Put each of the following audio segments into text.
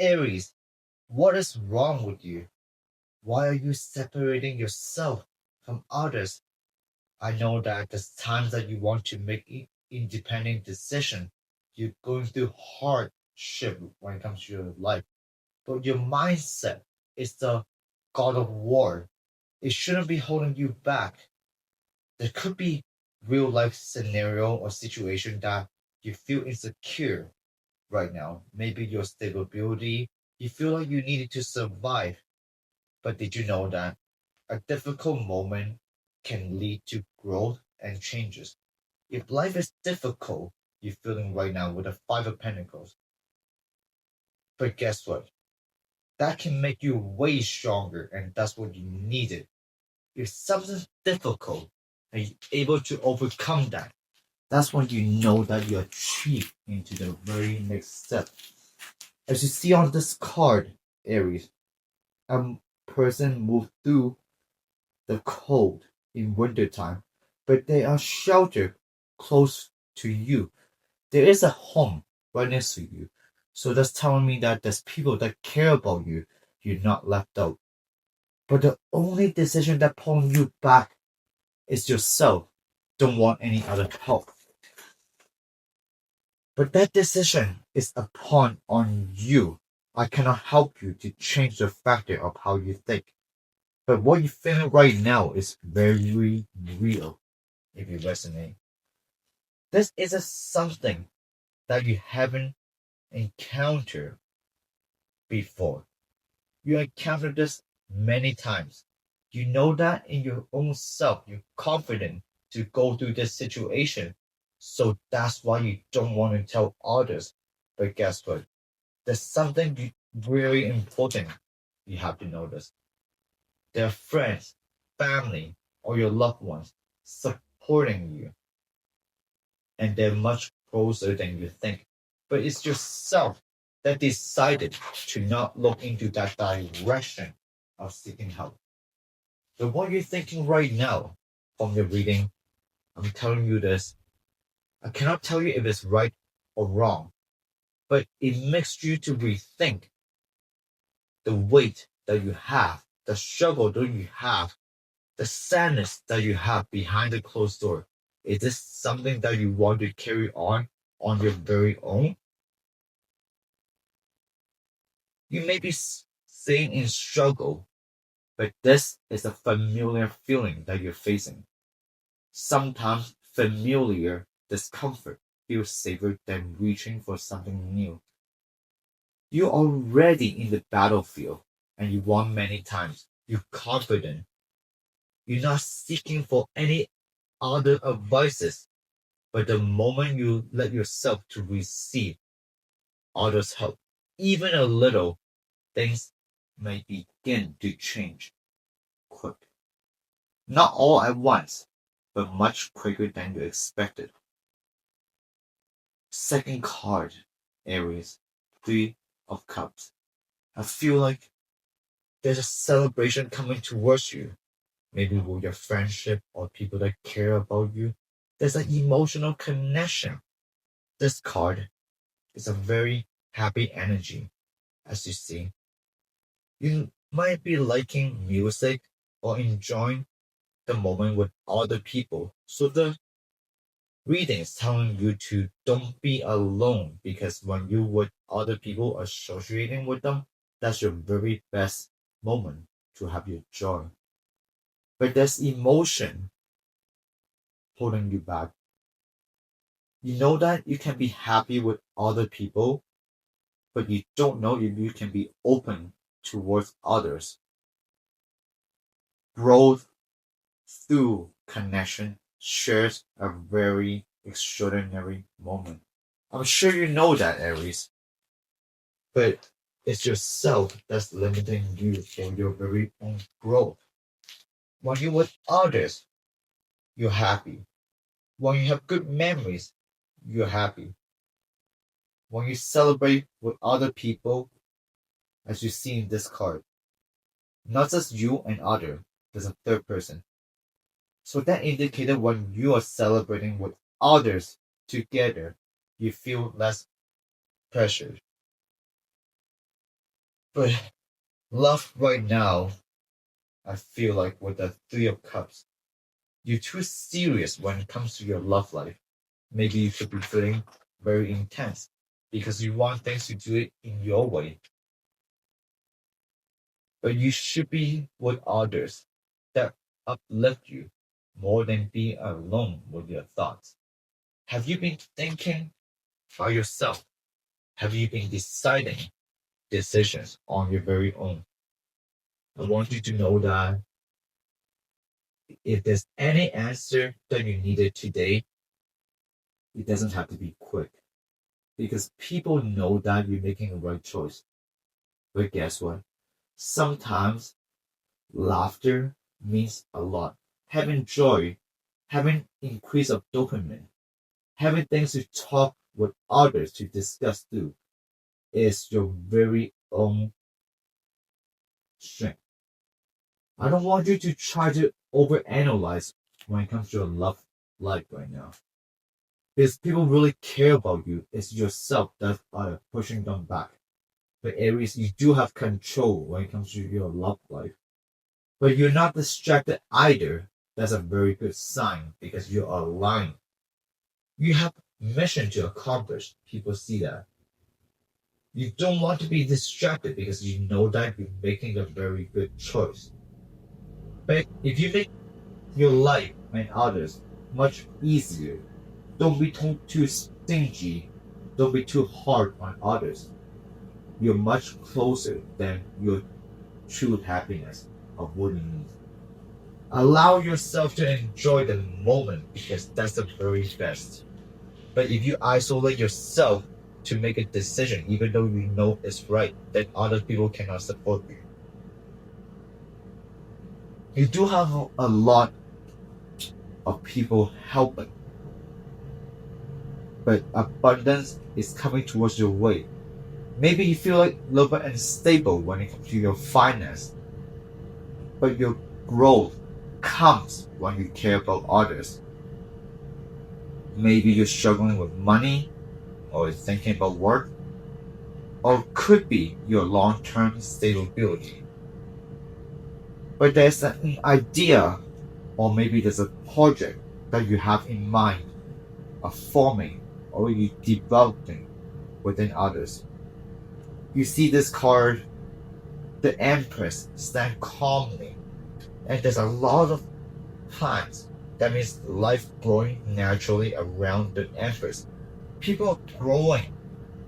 Aries, what is wrong with you? Why are you separating yourself from others? I know that there's times that you want to make independent decision. You're going through hardship when it comes to your life. But your mindset is the god of war. It shouldn't be holding you back. There could be real life scenario or situation that you feel insecure right now. Maybe your stability, you feel like you needed to survive. But did you know that a difficult moment can lead to growth and changes? If life is difficult, you're feeling right now with the Five of Pentacles. But guess what? That can make you way stronger, and that's what you needed. If something's difficult and you're able to overcome that, that's when you know that you achieve into the very next step. As you see on this card, Aries, a person moved through the cold in wintertime, but they are sheltered close to you. There is a home right next to you. So that's telling me that there's people that care about you. You're not left out. But the only decision that pulling you back is yourself. Don't want any other help. But that decision is upon on you. I cannot help you to change the factor of how you think. But what you're feeling right now is very real, if you resonate. This is a something that you haven't encountered before. You encountered this many times. You know that in your own self, you're confident to go through this situation. So that's why you don't want to tell others. But guess what? There's something very important you have to notice. There are friends, family, or your loved ones supporting you, and they're much closer than you think. But it's yourself that decided to not look into that direction of seeking help. So what you're thinking right now from your reading, I'm telling you this. I cannot tell you if it's right or wrong, but it makes you to rethink the weight that you have, the struggle that you have, the sadness that you have behind the closed door. Is this something that you want to carry on your very own? You may be staying in struggle, but this is a familiar feeling that you're facing. Sometimes familiar discomfort feels safer than reaching for something new. You're already in the battlefield and you won many times. You're confident. You're not seeking for any other advices. But the moment you let yourself to receive others' help, even a little, things may begin to change quick. Not all at once, but much quicker than you expected. Second card, Aries, Three of Cups. I feel like there's a celebration coming towards you. Maybe with your friendship or people that care about you. There's an emotional connection. This card is a very happy energy, as you see. You might be liking music or enjoying the moment with other people. So the reading is telling you to don't be alone because when you with other people associating with them, that's your very best moment to have your joy. But there's emotion holding you back. You know that you can be happy with other people, but you don't know if you can be open towards others. Growth through connection shares a very extraordinary moment. I'm sure you know that, Aries, but it's yourself that's limiting you for your very own growth. When you're with others, you're happy. When you have good memories, you're happy. When you celebrate with other people, as you see in this card, not just you and other, there's a third person. So that indicated when you are celebrating with others together, you feel less pressured. But love right now, I feel like with the Three of Cups, you're too serious when it comes to your love life. Maybe you should be feeling very intense because you want things to do it in your way. But you should be with others that uplift you more than being alone with your thoughts. Have you been thinking by yourself? Have you been deciding decisions on your very own? I want you to know that if there's any answer that you needed today, it doesn't have to be quick because people know that you're making a right choice. But guess what? Sometimes laughter means a lot. Having joy, having increase of dopamine, having things to talk with others to discuss through is your very own strength. I don't want you to try to overanalyze when it comes to your love life right now. Because people really care about you. It's yourself that are pushing them back. But Aries, you do have control when it comes to your love life. But you're not distracted either. That's a very good sign because you're aligned. You have mission to accomplish. People see that. You don't want to be distracted because you know that you're making a very good choice. But if you make your life and others much easier, don't be too stingy. Don't be too hard on others. You're much closer than your true happiness of what you need. Allow yourself to enjoy the moment because that's the very best. But if you isolate yourself to make a decision, even though you know it's right, then other people cannot support you. You do have a lot of people helping, but abundance is coming towards your way. Maybe you feel like a little bit unstable when it comes to your finance, but your growth comes when you care about others. Maybe you're struggling with money or thinking about work, or could be your long-term stability. But there's an idea, or maybe there's a project that you have in mind of forming or you developing within others. You see this card, the Empress, stand calmly, and there's a lot of plants. That means life growing naturally around the Empress. People are growing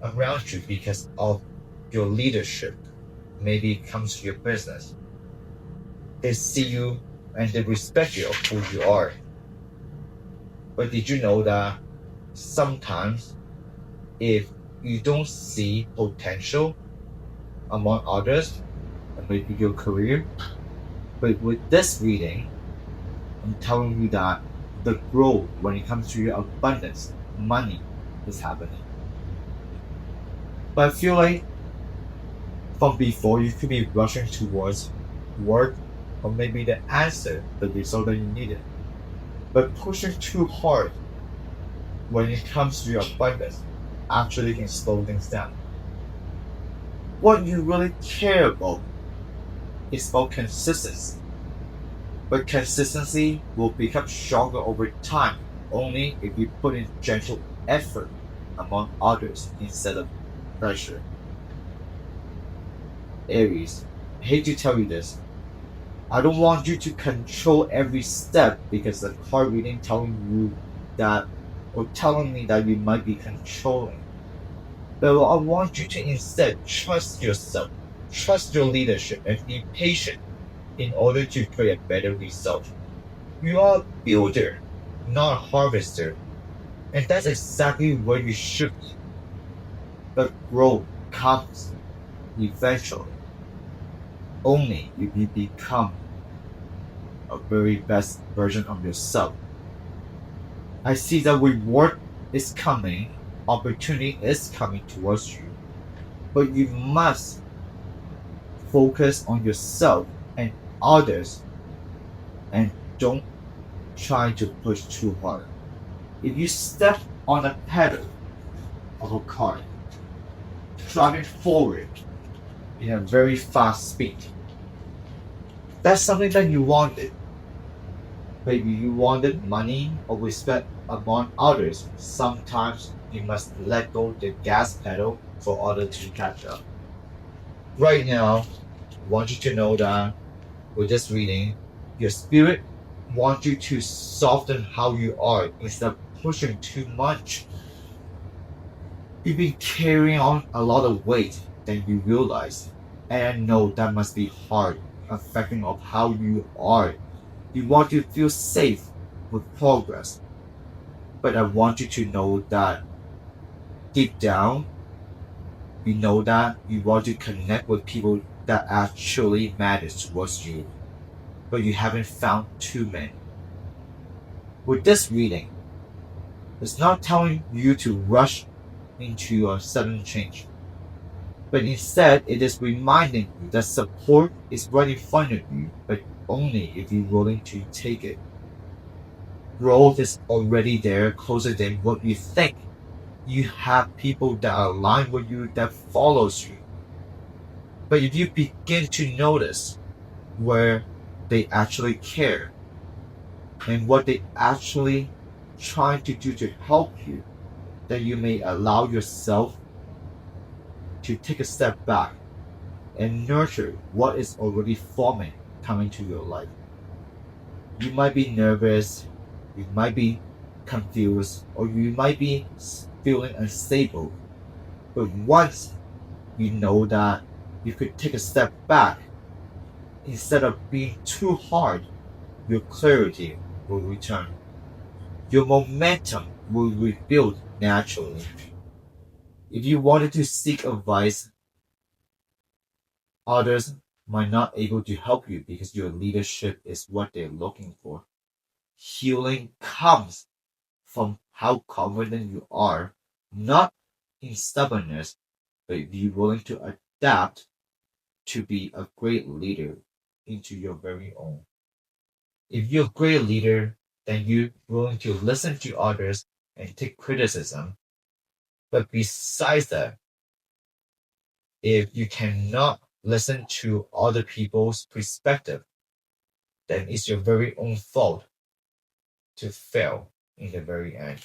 around you because of your leadership. Maybe it comes to your business. They see you and they respect you of who you are. But did you know that sometimes if you don't see potential among others, and maybe your career, but with this reading, I'm telling you that the growth when it comes to your abundance, money is happening. But I feel like from before you could be rushing towards work or maybe the answer, the result that you needed. But pushing too hard when it comes to your abundance actually can slow things down. What you really care about is about consistency. But consistency will become stronger over time only if you put in gentle effort among others instead of pressure. Aries, I hate to tell you this. I don't want you to control every step because the card reading telling you that or telling me that you might be controlling. But I want you to instead trust yourself, trust your leadership, and be patient in order to create a better result. You are a builder, not a harvester, and that's exactly where you should be. But growth comes eventually only if you become a very best version of yourself. I see that reward is coming, opportunity is coming towards you, but you must focus on yourself and others and don't try to push too hard. If you step on a pedal of a car, driving forward, in a very fast speed. That's something that you wanted. Maybe you wanted money or respect among others. Sometimes you must let go the gas pedal for others to catch up. Right now, I want you to know that with this reading, your spirit wants you to soften how you are instead of pushing too much. You've been carrying on a lot of weight than you realize. And I know that must be hard, affecting of how you are. You want to feel safe with progress. But I want you to know that deep down, you know that you want to connect with people that actually matters towards you. But you haven't found too many. With this reading, it's not telling you to rush into a sudden change, but instead it is reminding you that support is right in front of you, but only if you're willing to take it. Growth is already there, closer than what you think. You have people that align with you, that follows you. But if you begin to notice where they actually care and what they actually trying to do to help you, then you may allow yourself to take a step back and nurture what is already forming coming to your life. You might be nervous, you might be confused, or you might be feeling unstable. But once you know that you could take a step back instead of being too hard, your clarity will return. Your momentum will rebuild naturally. If you wanted to seek advice, others might not able to help you because your leadership is what they're looking for. Healing comes from how confident you are, not in stubbornness, but be willing to adapt to be a great leader into your very own. If you're a great leader, then you're willing to listen to others and take criticism. But besides that, if you cannot listen to other people's perspective, then it's your very own fault to fail in the very end.